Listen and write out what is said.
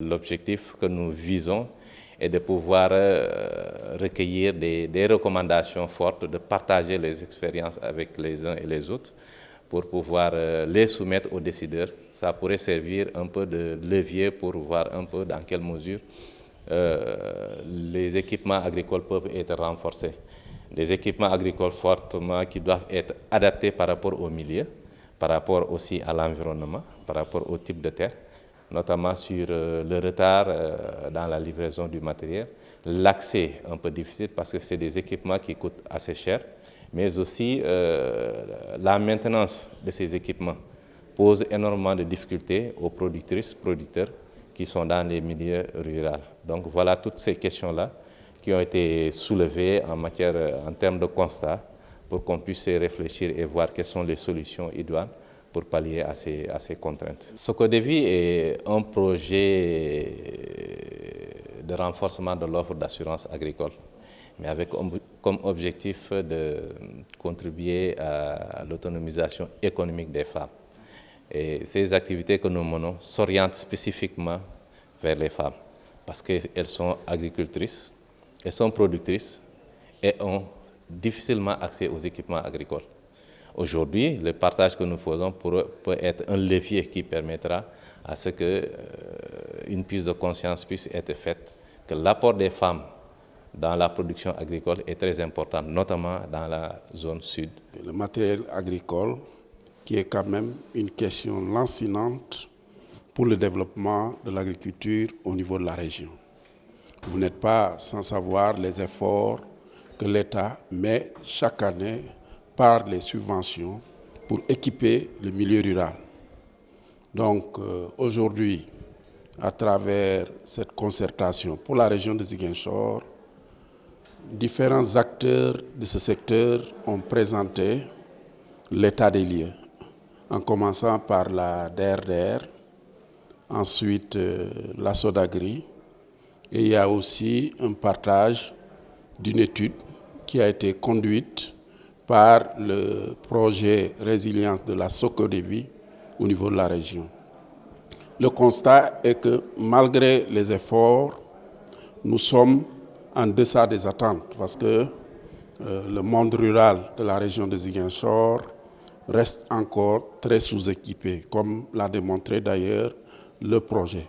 l'objectif que nous visons est de pouvoir recueillir des recommandations fortes, de partager les expériences avec les uns et les autres pour pouvoir les soumettre aux décideurs. Ça pourrait servir un peu de levier pour voir un peu dans quelle mesure les équipements agricoles peuvent être renforcés. Des équipements agricoles fortement qui doivent être adaptés par rapport au milieu, par rapport aussi à l'environnement, par rapport au type de terre, notamment sur le retard dans la livraison du matériel, l'accès un peu difficile parce que c'est des équipements qui coûtent assez cher, mais aussi la maintenance de ces équipements pose énormément de difficultés aux productrices, producteurs qui sont dans les milieux ruraux. Donc voilà toutes ces questions-là qui ont été soulevées en termes de constat pour qu'on puisse réfléchir et voir quelles sont les solutions idoines pour pallier à ces contraintes. Socodevi est un projet de renforcement de l'offre d'assurance agricole, mais avec comme objectif de contribuer à l'autonomisation économique des femmes. Et ces activités que nous menons s'orientent spécifiquement vers les femmes, parce qu'elles sont agricultrices, elles sont productrices et ont difficilement accès aux équipements agricoles. Aujourd'hui, le partage que nous faisons peut être un levier qui permettra à ce qu'une prise de conscience puisse être faite, que l'apport des femmes dans la production agricole est très important, notamment dans la zone sud. Le matériel agricole, qui est quand même une question lancinante pour le développement de l'agriculture au niveau de la région. Vous n'êtes pas sans savoir les efforts que l'État met chaque année par les subventions pour équiper le milieu rural. Donc aujourd'hui, à travers cette concertation pour la région de Ziguinchor, différents acteurs de ce secteur ont présenté l'état des lieux, en commençant par la DRDR, ensuite la Sodagri, et il y a aussi un partage d'une étude qui a été conduite par le projet Résilience de la Socodevi au niveau de la région. Le constat est que malgré les efforts, nous sommes en deçà des attentes parce que le monde rural de la région de Ziguinchor reste encore très sous-équipé, comme l'a démontré d'ailleurs le projet.